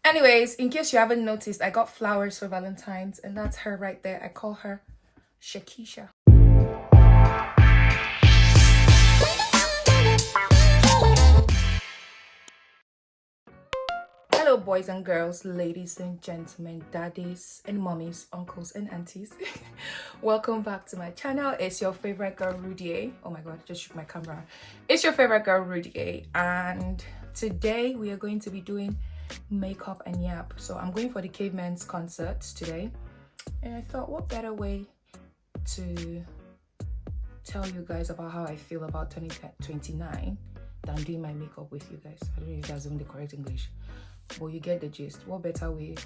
Anyways, in case you haven't noticed, I got flowers for Valentine's, and that's her right there. I call her Shakisha. Hello, boys and girls, ladies and gentlemen, daddies and mommies, uncles and aunties. Welcome back to my channel. It's your favorite girl, Rudy. Oh my god, I just shook my camera. It's your favorite girl, Rudy, and today we are going to be doing makeup and yap. So I'm going for the Caveman's concert today, and I thought, what better way to tell you guys about how I feel about turning 29 than doing my makeup with you guys. I don't know if that's even the correct English, but you get the gist. What better way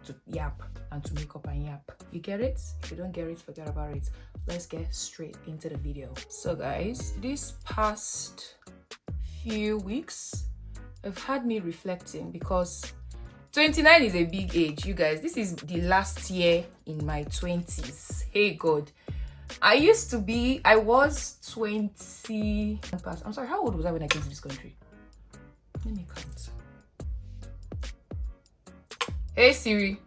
to yap and to make up and yap? You get it? If you don't get it, forget about it. Let's get straight into the video. So guys, this past few weeks have had me reflecting, because 29 is a big age, you guys. This is the last year in my 20s. Hey god, I was 20. I'm sorry, how old was I when I came to this country? Let me count. Hey Siri,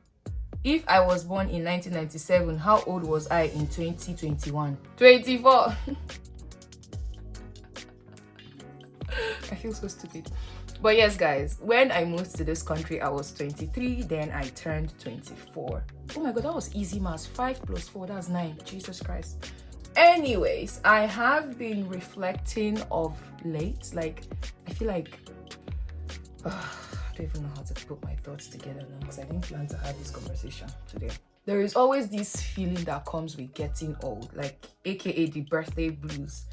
if I was born in 1997, how old was I in 2021? 24. I feel so stupid. But yes, guys, when I moved to this country, I was 23. Then I turned 24. Oh my god, that was easy maths. 5 plus 4, that's 9. Jesus Christ. Anyways, I have been reflecting of late. Like, I feel like I don't even know how to put my thoughts together now, because I didn't plan to have this conversation today. There is always this feeling that comes with getting old, like aka the birthday blues.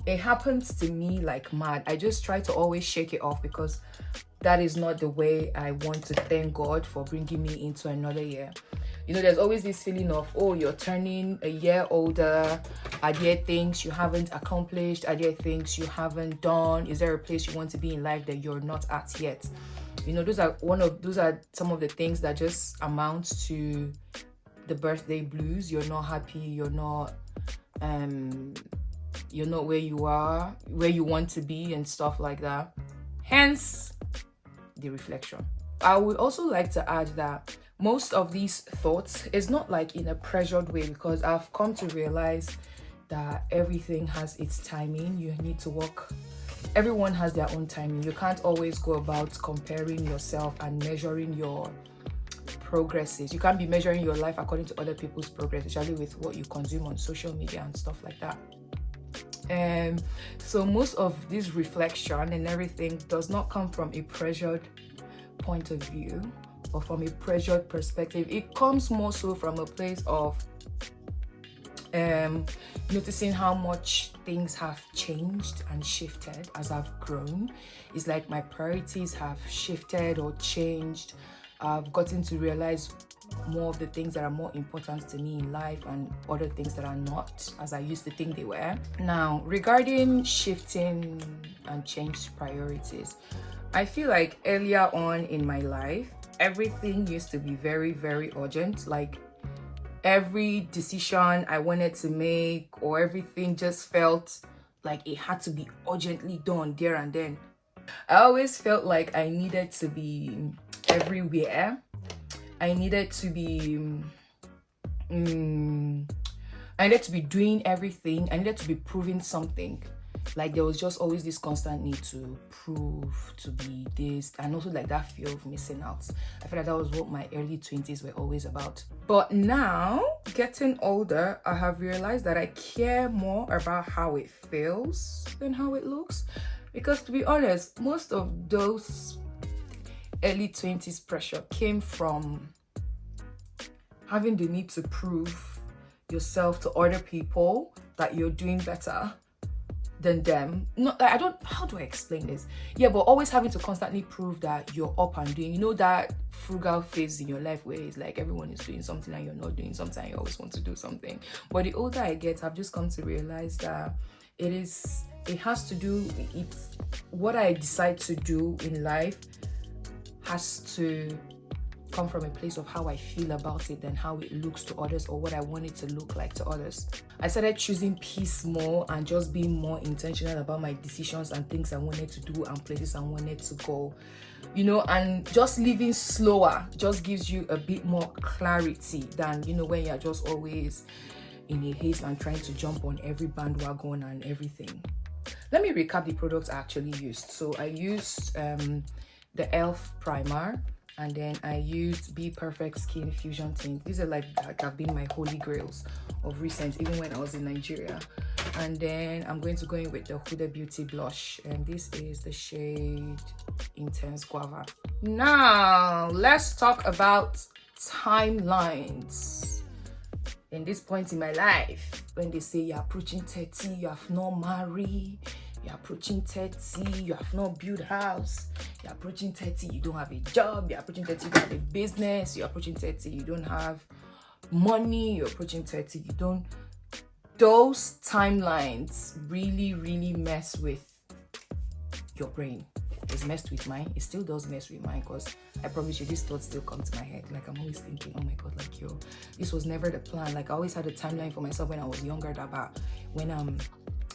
It happens to me like mad. I just try to always shake it off, because that is not the way I want to thank God for bringing me into another year. You know, there's always this feeling of, oh, you're turning a year older. Are there things you haven't accomplished? Are there things you haven't done? Is there a place you want to be in life that you're not at yet? You know, those are some of the things that just amount to the birthday blues. You're not happy. You're not where you are, where you want to be, and stuff like that. Hence the reflection. I would also like to add that most of these thoughts is not like in a pressured way, because I've come to realize that everything has its timing. You need to work. Everyone has their own timing. You can't always go about comparing yourself and measuring your progresses. You can't be measuring your life according to other people's progress, especially with what you consume on social media and stuff like that. So most of this reflection and everything does not come from a pressured point of view or from a pressured perspective. It comes more so from a place of noticing how much things have changed and shifted as I've grown. It's like my priorities have shifted or changed. I've gotten to realize more of the things that are more important to me in life and other things that are not, as I used to think they were. Now, regarding shifting and changed priorities, I feel like earlier on in my life, everything used to be very, very urgent. Like, every decision I wanted to make or everything just felt like it had to be urgently done there and then. I always felt like I needed to be everywhere. I needed to be doing everything. I needed to be proving something. Like, there was just always this constant need to prove, to be this, and also like that fear of missing out. I feel like that was what my early 20s were always about. But now, getting older, I have realized that I care more about how it feels than how it looks. Because to be honest, most of those early 20s pressure came from having the need to prove yourself to other people that you're doing better than them. How do I explain this? Yeah, but always having to constantly prove that you're up and doing, you know, that frugal phase in your life where it's like everyone is doing something and you're not doing something and you always want to do something. But the older I get, I've just come to realize that it's what I decide to do in life has to come from a place of how I feel about it than how it looks to others or what I want it to look like to others. I started choosing peace more and just being more intentional about my decisions and things I wanted to do and places I wanted to go. You know, and just living slower just gives you a bit more clarity than, you know, when you're just always in a haste and trying to jump on every bandwagon and everything. Let me recap the products I actually used. So I used the e.l.f. primer, and then I used Be Perfect Skin Fusion Tint. These are like have been my holy grails of recent, even when I was in Nigeria. And then I'm going to go in with the Huda Beauty blush, and this is the shade Intense Guava. Now let's talk about timelines. In this point in my life, when they say you're approaching 30, you have not married, you're approaching 30, you have not built house, you're approaching 30, you don't have a job, you're approaching 30, you don't have a business, you're approaching 30, you don't have money, you're approaching 30, you don't. Those timelines really mess with your brain. It's messed with mine. It still does mess with mine, because I promise you, these thoughts still come to my head. Like, I'm always thinking, oh my god, like, yo, this was never the plan. Like, I always had a timeline for myself when I was younger that about when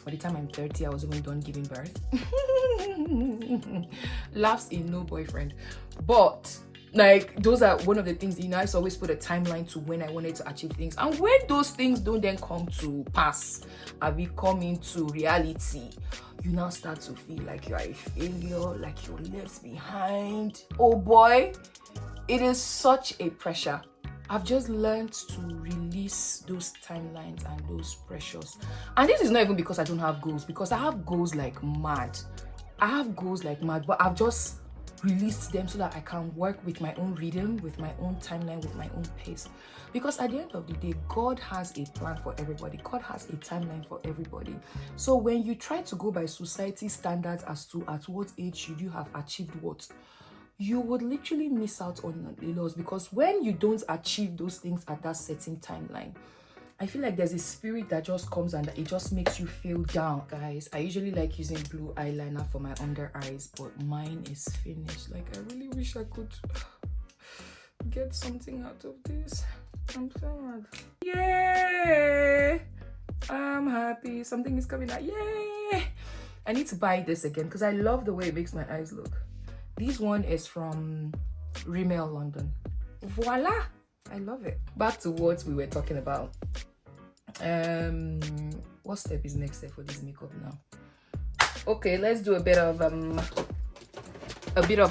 by the time I'm 30, I was even done giving birth. Laughs in no boyfriend. But like, those are one of the things, you know, I used to always put a timeline to when I wanted to achieve things. And when those things don't then come to pass and we come into reality, you now start to feel like you are a failure, like you're left behind. Oh boy, it is such a pressure. I've just learned to release those timelines and those pressures. And this is not even because I don't have goals, because I have goals like mad. I have goals like mad, but I've just released them so that I can work with my own rhythm, with my own timeline, with my own pace. Because at the end of the day, God has a plan for everybody. God has a timeline for everybody. So when you try to go by society standards as to at what age should you have achieved what, you would literally miss out on a lot, because when you don't achieve those things at that certain timeline, I feel like there's a spirit that just comes and it just makes you feel down. Guys, I usually like using blue eyeliner for my under eyes, but mine is finished. Like, I really wish I could get something out of this. I'm sad. Yay! I'm happy. Something is coming out. Yay! I need to buy this again because I love the way it makes my eyes look. This one is from Rimmel London. Voila! I love it. Back to what we were talking about. What step is next step for this makeup now? Okay, let's do a bit of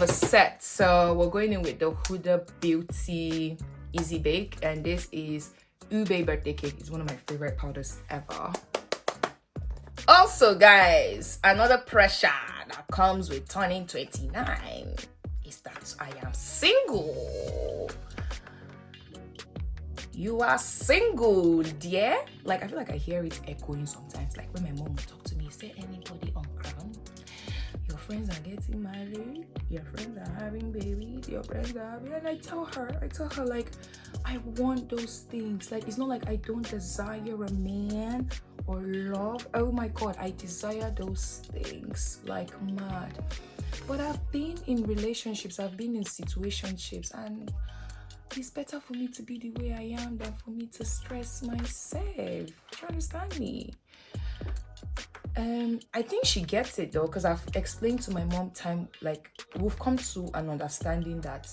a set. So we're going in with the Huda Beauty Easy Bake, and this is Ube Birthday Cake. It's one of my favorite powders ever. Also, guys, another pressure that comes with turning 29 is that I am single. You are single, dear. Like, I feel like I hear it echoing sometimes. Like when my mom would talk to me, is there anybody on ground? Your friends are getting married. Your friends are having babies. Your friends are having... And I tell her, like, I want those things. Like, it's not like I don't desire a man or love. Oh my God, I desire those things like mad. But I've been in relationships. I've been in situationships, and it's better for me to be the way I am than for me to stress myself. Do you understand me? I think she gets it though, because I've explained to my mom like, we've come to an understanding that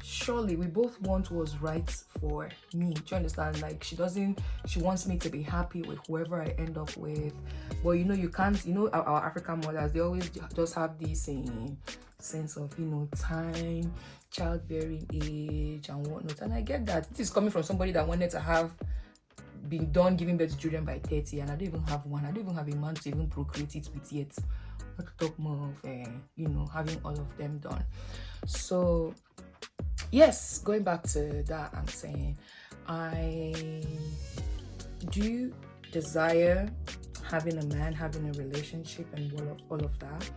surely we both want what's right for me. Do you understand? Like, she wants me to be happy with whoever I end up with. But you know, you can't, you know, our African mothers, they always just have this sense of, you know, time, childbearing age and whatnot. And I get that. This is coming from somebody that wanted to have been done giving birth to children by 30, and I don't even have one. I don't even have a man to even procreate it with yet. Not to talk more of you know, having all of them done. So yes, going back to that, I'm saying I do desire having a man, having a relationship, and all of that.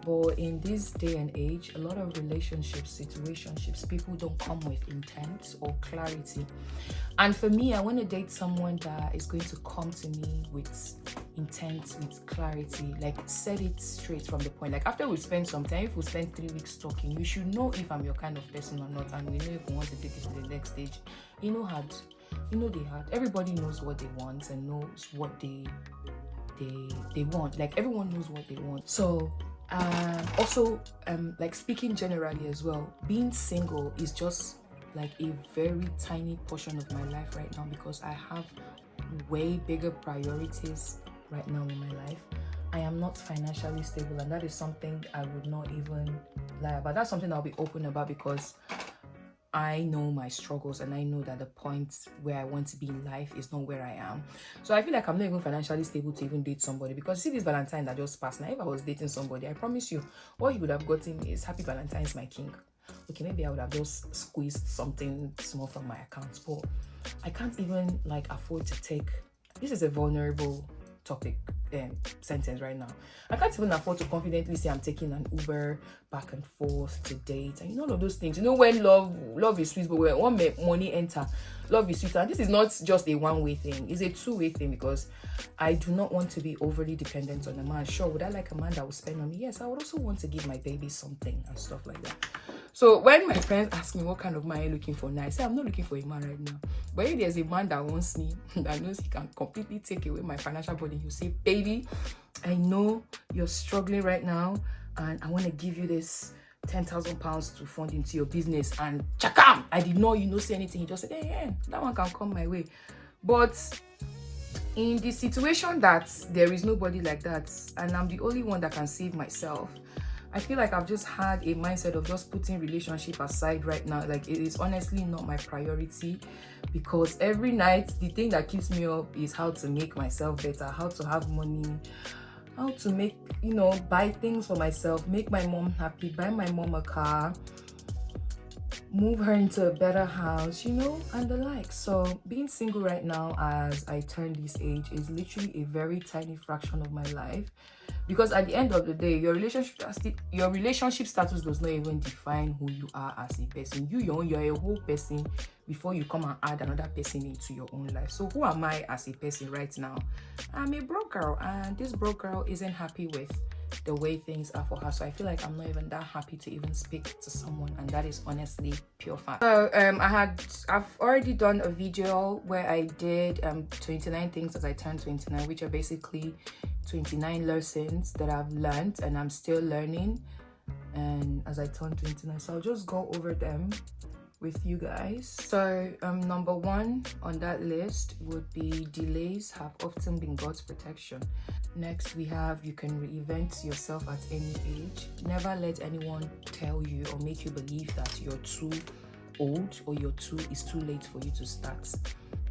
But in this day and age, a lot of relationships, situationships, people don't come with intent or clarity. And for me, I want to date someone that is going to come to me with intent, with clarity, like set it straight from the point. Like after we spend some time, if we spend 3 weeks talking, you should know if I'm your kind of person or not, and we know if we want to take it to the next stage. They hard. Everybody knows what they want and knows what they want. Like everyone knows what they want. So also like speaking generally as well, being single is just like a very tiny portion of my life right now, because I have way bigger priorities right now in my life. I am not financially stable, and that is something I would not even lie about. That's something I'll be open about, because I know my struggles, and I know that the point where I want to be in life is not where I am. So I feel like I'm not even financially stable to even date somebody, because see this Valentine that just passed now, if I was dating somebody, I promise you what he would have gotten is Happy Valentine's, my king. Okay, maybe I would have just squeezed something small from my account, but I can't even like afford to take, this is a vulnerable topic sentence right now. I can't even afford to confidently say I'm taking an Uber back and forth to date, and all of those things. When love is sweet, but when money enter, love is sweet. And this is not just a one-way thing, it's a two-way thing, because I do not want to be overly dependent on a man. Sure, would I like a man that will spend on me? Yes, I would also want to give my baby something and stuff like that. So when my friends ask me what kind of man are you looking for now, I say I'm not looking for a man right now. But if there's a man that wants me, that knows he can completely take away my financial burden, you say, baby, I know you're struggling right now, and I want to give you this £10,000 to fund into your business. And chakam, I did not, say anything. He just said, hey, that one can come my way. But in the situation that there is nobody like that, and I'm the only one that can save myself, I feel like I've just had a mindset of just putting relationship aside right now. Like it is honestly not my priority, because every night the thing that keeps me up is how to make myself better, how to have money, how to make, buy things for myself, make my mom happy, buy my mom a car, move her into a better house, and the like. So being single right now as I turn this age is literally a very tiny fraction of my life, because at the end of the day, your relationship status does not even define who you are as a person. You're a whole person before you come and add another person into your own life. So who am I as a person right now? I'm a broke girl, and this broke girl isn't happy with the way things are for her. So I feel like I'm not even that happy to even speak to someone, and that is honestly pure fact. So I've already done a video where I did 29 things as I turned 29, which are basically 29 lessons that I've learned and I'm still learning, and as I turn 29. So I'll just go over them with you guys. So number 1 on that list would be delays have often been God's protection. Next we have you can reinvent yourself at any age. Never let anyone tell you or make you believe that you're too old or it's too late for you to start.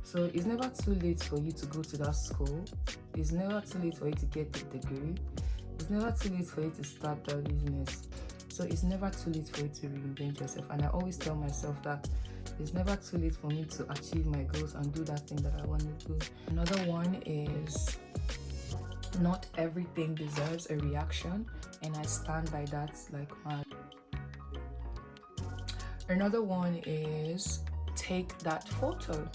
So it's never too late for you to go to that school. It's never too late for you to get the degree. It's never too late for you to start that business. So it's never too late for you to reinvent yourself. And I always tell myself that it's never too late for me to achieve my goals and do that thing that I want to do. Another one is not everything deserves a reaction, and I stand by that like mad. Another one is take that photo.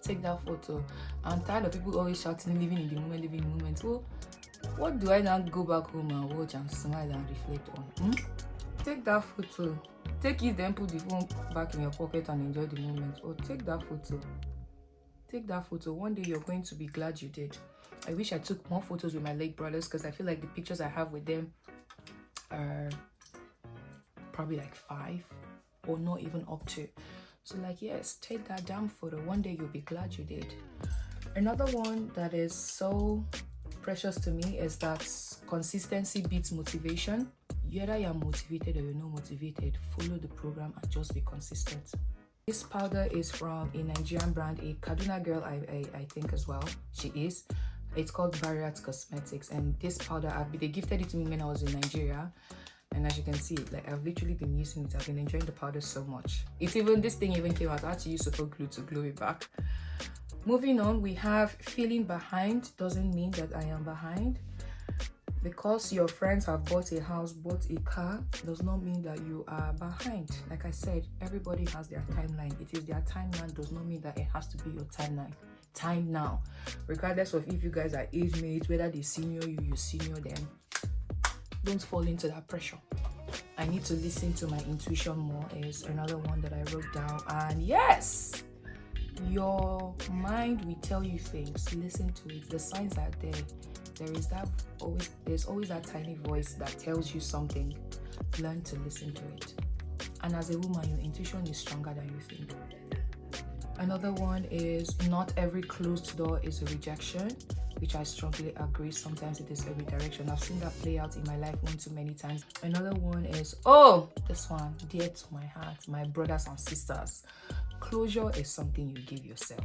Take that photo. I'm tired of people always shouting, living in the moment. Well, what do I now go back home and watch and smile and reflect on? Take that photo. Take it, then put the phone back in your pocket and enjoy the moment. Or take that photo. Take that photo. One day you're going to be glad you did. I wish I took more photos with my late brothers, because I feel like the pictures I have with them are probably like 5 or not even up to. So like, yes, take that damn photo. One day you'll be glad you did. Another one that is so precious to me is that consistency beats motivation. Whether you're motivated or you're not motivated, follow the program and just be consistent. This powder is from a Nigerian brand, a Kaduna girl, I think as well. She is. It's called Barriat Cosmetics, and this powder they gifted it to me when I was in Nigeria. And as you can see, like I've literally been using it. I've been enjoying the powder so much. This thing even came out. I had to use super glue to glue it back. Moving on, we have feeling behind doesn't mean that I am behind. Because your friends have bought a house, bought a car, does not mean that you are behind. Like I said, everybody has their timeline. It is their timeline, does not mean that it has to be your timeline. Time now. Regardless of if you guys are age mates, whether they senior you, you senior them, don't fall into that pressure. I need to listen to my intuition more is another one that I wrote down. And yes, your mind will tell you things. Listen to it. The signs are there. There's always that tiny voice that tells you something. Learn to listen to it. And as a woman, your intuition is stronger than you think. Another one is not every closed door is a rejection, which I strongly agree. Sometimes it is a redirection. I've seen that play out in my life one too many times. Another one is, this one, dear to my heart, my brothers and sisters. Closure is something you give yourself.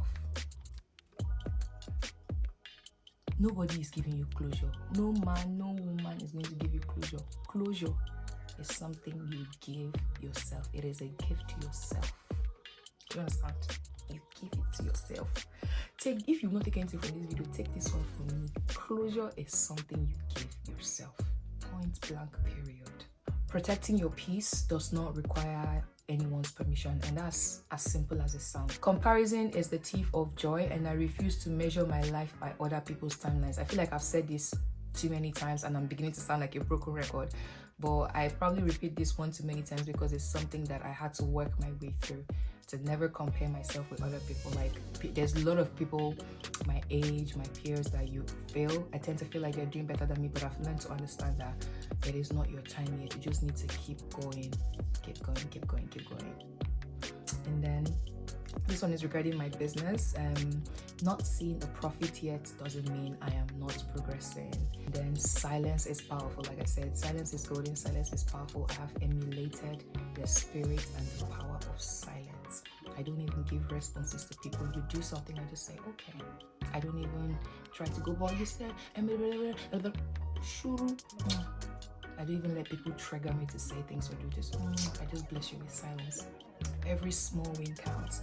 Nobody is giving you closure. No man, no woman is going to give you closure. Closure is something you give yourself. It is a gift to yourself. Do you understand? You give it to yourself. If you've not taken anything from this video, take this one from me. Closure is something you give yourself. Point blank, period. Protecting your peace does not require anyone's permission, and that's as simple as it sounds. Comparison is the thief of joy, and I refuse to measure my life by other people's timelines. I feel like I've said this too many times and I'm beginning to sound like a broken record, but I probably repeat this one too many times because it's something that I had to work my way through, to never compare myself with other people. Like, there's a lot of people my age, my peers, that you feel, I tend to feel like they're doing better than me, but I've learned to understand that it is not your time yet. You just need to keep going. And then this one is regarding my business. Not seeing a profit yet doesn't mean I am not progressing. And then silence is powerful. Like I said, silence is golden, silence is powerful. I have emulated the spirit and the power of silence. I don't even give responses to people. You do something, I just say, okay. I don't even try to go, but you said, I don't even let people trigger me to say things or do this. I just bless you with silence. Every small win counts.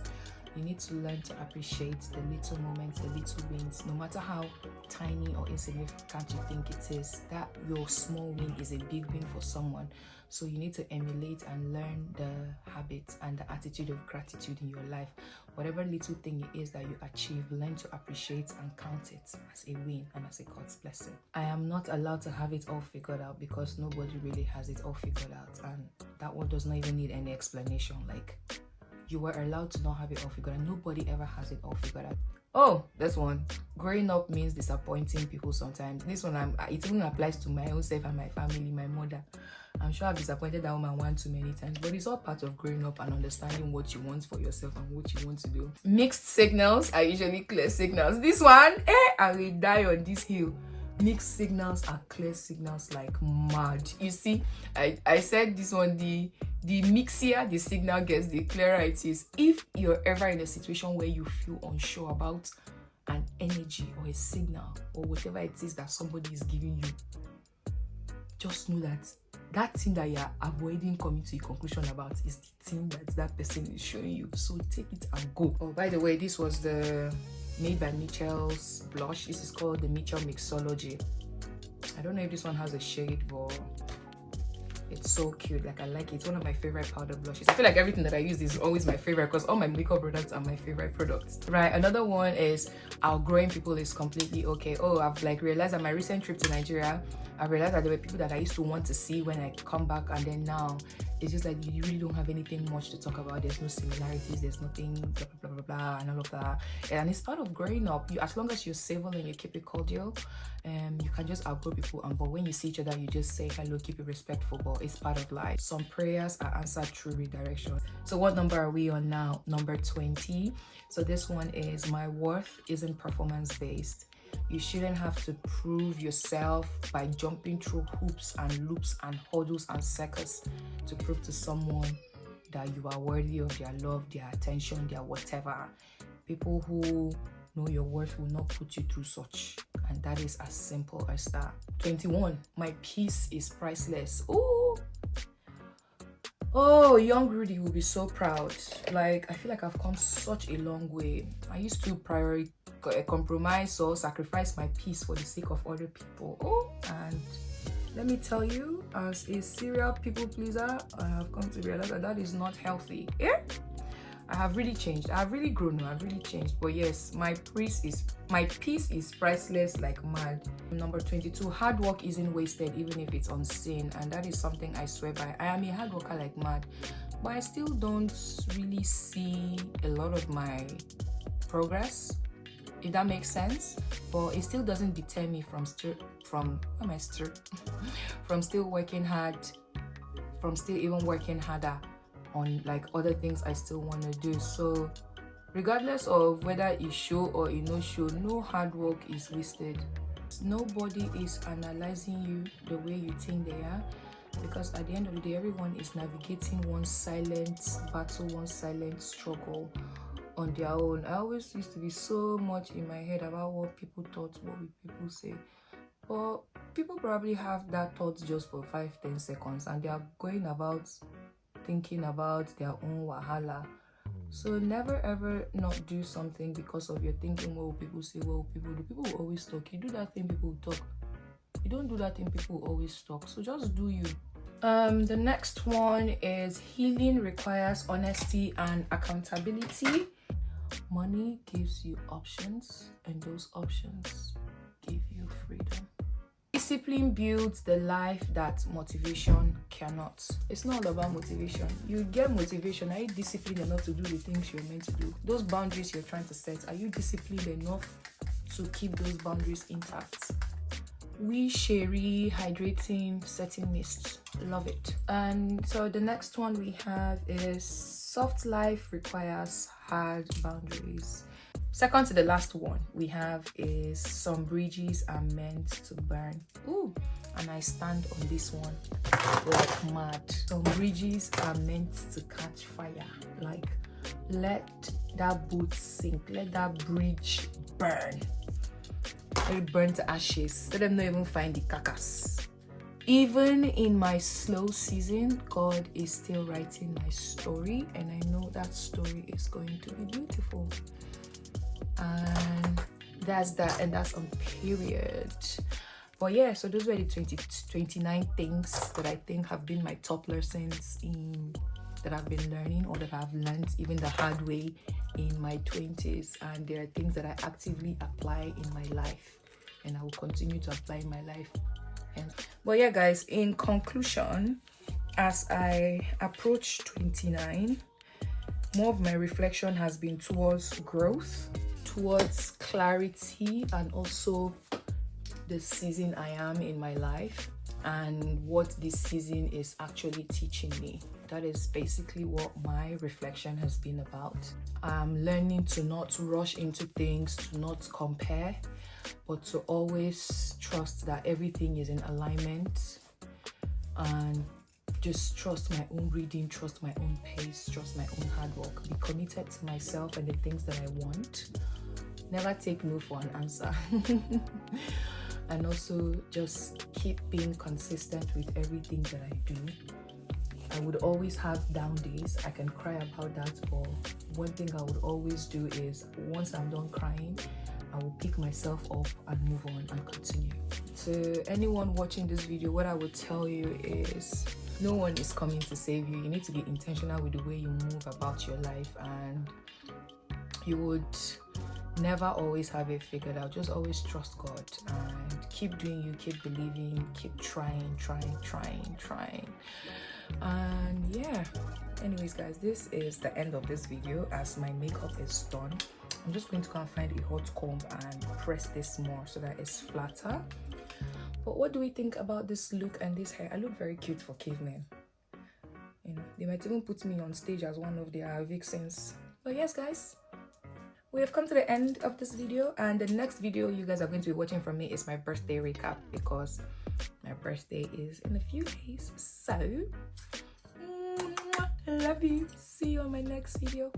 You need to learn to appreciate the little moments, the little wins, no matter how tiny or insignificant you think it is. That your small win is a big win for someone. So you need to emulate and learn the habits and the attitude of gratitude in your life. Whatever little thing it is that you achieve, learn to appreciate and count it as a win and as a God's blessing. I am not allowed to have it all figured out because nobody really has it all figured out, and that one does not even need any explanation. Like, you were allowed to not have it all figured out. Nobody ever has it all figured out. Oh, this one. Growing up means disappointing people sometimes. This one, it even applies to my own self and my family, my mother. I'm sure I've disappointed that woman one too many times, but it's all part of growing up and understanding what you want for yourself and what you want to do. Mixed signals are usually clear signals. This one, I will die on this hill. Mixed signals are clear signals like mad. You see, I said this one, the mixier the signal gets, the clearer it is. If you're ever in a situation where you feel unsure about an energy or a signal or whatever it is that somebody is giving you, just know that thing that you're avoiding coming to a conclusion about is the thing that person is showing you. So take it and go. Oh, by the way, this was the made by Mitchell's blush. This is called the Mitchell Mixology. I don't know if this one has a shade, but it's so cute. Like, I like it. It's one of my favorite powder blushes. I feel like everything that I use is always my favorite because all my makeup products are my favorite products. Right, another one is outgrowing people is completely okay. Oh, I've realized that my recent trip to Nigeria, I realized that there were people that I used to want to see when I come back, and then now it's just like you really don't have anything much to talk about. There's no similarities, there's nothing blah blah blah blah and all of that. And it's part of growing up. As long as you're civil and you keep it cordial, you can just outgrow people. But when you see each other, you just say hello, keep it respectful. But it's part of life. Some prayers are answered through redirection. So what number are we on now? Number 20. So this one is, my worth isn't performance based. You shouldn't have to prove yourself by jumping through hoops and loops and hurdles and circles to prove to someone that you are worthy of their love, their attention, their whatever. People who know your worth will not put you through such. And that is as simple as that. 21. My peace is priceless. Ooh. Oh, young Rudy will be so proud. Like, I feel like I've come such a long way. I used to compromise or sacrifice my peace for the sake of other people. Oh, and let me tell you, as a serial people pleaser, I have come to realize that that is not healthy. Yeah? I have really changed. I've really grown. I've really changed. But yes, my peace is priceless like mad. Number 22, hard work isn't wasted even if it's unseen, and that is something I swear by. I am a hard worker like mad, but I still don't really see a lot of my progress, if that makes sense. But it still doesn't deter me from still working hard, from still even working harder on like other things I still want to do. So regardless of whether it show or it no show, no hard work is wasted. Nobody is analyzing you the way you think they are, because at the end of the day, everyone is navigating one silent battle, one silent struggle on their own. I always used to be so much in my head about what people thought, what will people say. But people probably have that thought just for 5-10 seconds and they are going about thinking about their own wahala. So never ever not do something because of your thinking, what will people say, what will people do. People will always talk. You do that thing, people will talk. You don't do that thing, people will always talk. So just do you. The next one is healing requires honesty and accountability. Money gives you options, and those options give you freedom. Discipline builds the life that motivation cannot. It's not all about motivation. You get motivation. Are you disciplined enough to do the things you're meant to do? Those boundaries you're trying to set, are you disciplined enough to keep those boundaries intact? Sherry hydrating setting mist, love it. And so the next one we have is soft life requires hard boundaries. Second to the last one we have is some bridges are meant to burn. Ooh, and I stand on this one like mad. Some bridges are meant to catch fire. Like, let that boat sink, let that bridge burn. Let it burn to ashes. Let them not even find the carcass. Even in my slow season, God is still writing my story, and I know that story is going to be beautiful. And that's that, and that's on period. But yeah, so those were the 29 things that I think have been my top lessons that I've been learning, or that I've learned even the hard way in my 20s. And there are things that I actively apply in my life, and I will continue to apply in my life. But yeah guys, in conclusion, as I approach 29, more of my reflection has been towards growth, towards clarity, and also the season I am in my life and what this season is actually teaching me. That is basically what my reflection has been about. I'm learning to not rush into things, to not compare, but to always trust that everything is in alignment, and just trust my own reading, trust my own pace, trust my own hard work, be committed to myself and the things that I want. Never take no for an answer. And also just keep being consistent with everything that I do. I would always have down days. I can cry about that, but one thing I would always do is, once I'm done crying, I will pick myself up and move on and continue. To anyone watching this video, what I would tell you is, no one is coming to save you. You need to be intentional with the way you move about your life, and you would never always have it figured out. Just always trust God and keep doing you, keep believing, keep trying. And yeah, anyways guys, this is the end of this video. As my makeup is done, I'm just going to go and find a hot comb and press this more so that it's flatter. But what do we think about this look and this hair? I look very cute for cavemen. You know, they might even put me on stage as one of their vixens. But yes guys, we have come to the end of this video, and the next video you guys are going to be watching from me is my birthday recap, because my birthday is in a few days. So I love you. See you on my next video.